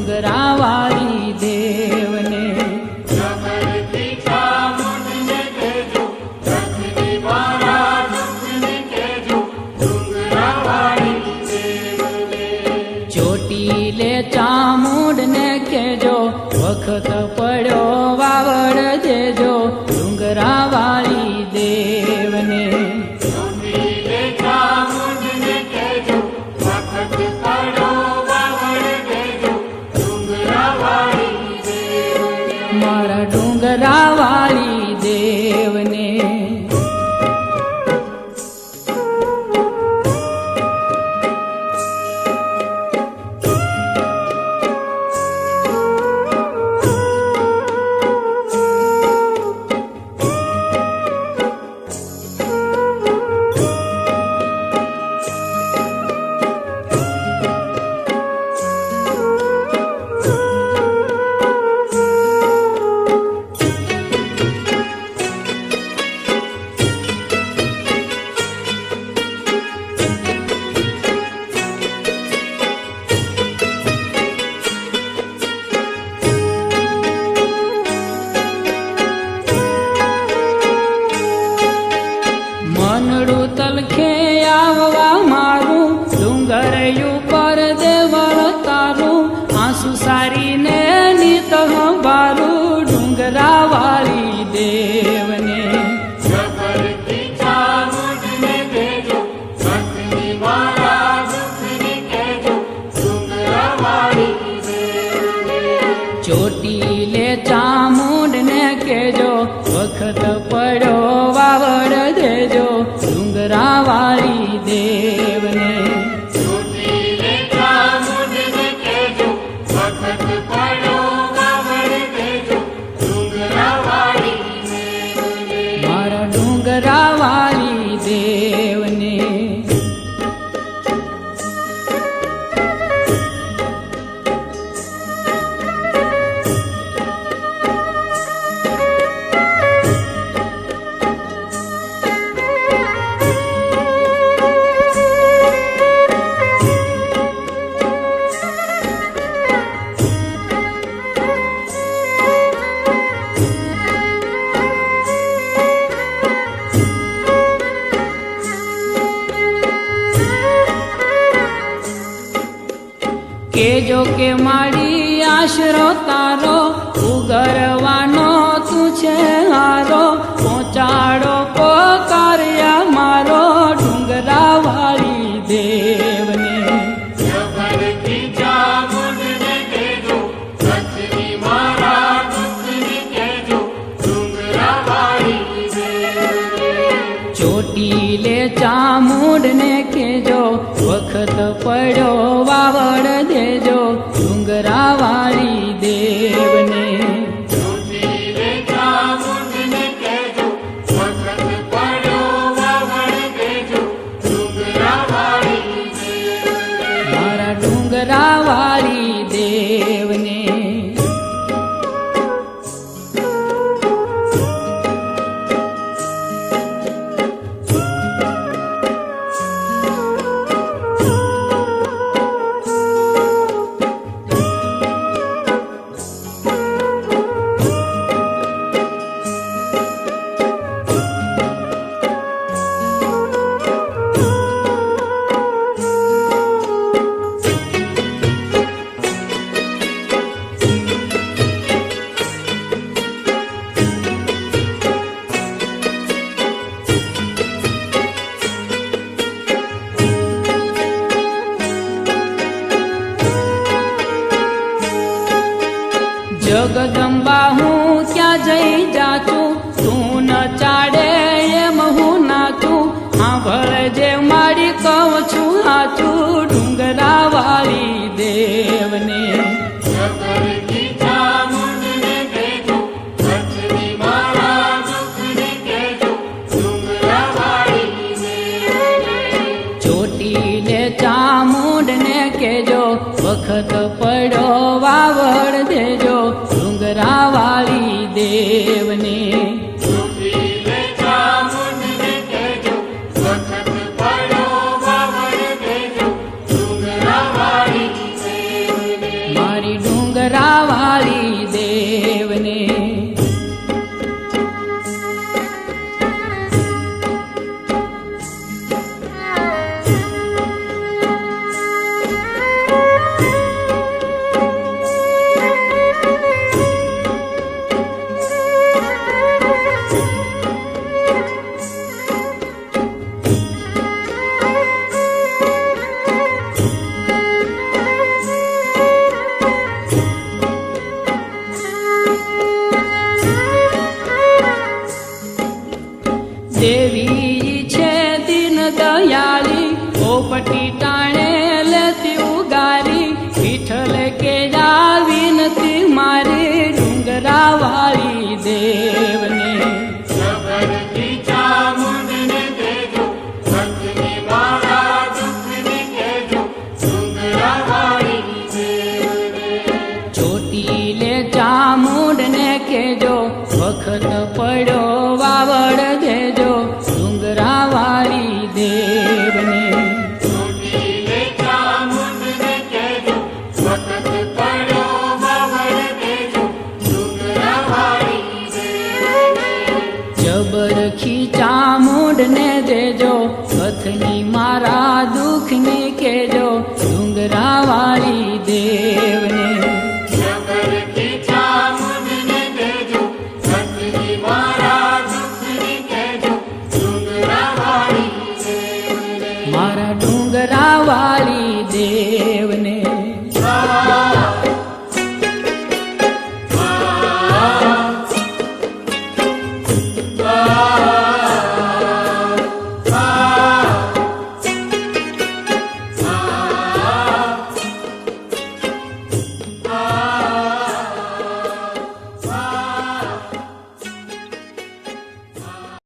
ડુંગરાવાળી દેવને ચોટીલે ચામુંડને કહેજો વખત પડ્યો વાવડ દેજો ડુંગરાવાળી દેવને મારા ડુંગરાવાળી દેવને મનડું તલખે આવવા મારું ડુંગરયું પર દેવળ તારું આંસુ સારીને નીત હંભારું ડુંગરાવાળી દેવને ચોટીલે ચામુંડને કહેજો વખત પડ્યો વાવડ દેજો ડુંગરાવાળી દેવને મારા ડુંગરાવાળી દેવને કેજો કે મારી આશરો તારો ઉગરવાનો તું છે હારો પહોંચાડો પોકાર્યા મારો ડુંગરાવાળી દેવને ચોટીલે ચામુંડને કહેજો વખત પડ્યો વાવડ દેજો ડુંગરાવાળી દેવને મારા ડુંગરાવાળી દેવને દેવી છે દીન દયાળી પોપટી ટાણે લેતી ઉગારી વિઠ્ઠલ કે વિનતી મારી ડુંગરા વાળી દેવને ચોટીલે ચામુંડને કેજો વખત પડ્યો વાવડ દેજો ડુંગરા વાળી દેવને જબરખી ચામુંડને દેજો કથની મારા દુઃખની કેજો ડુંગરા વાળી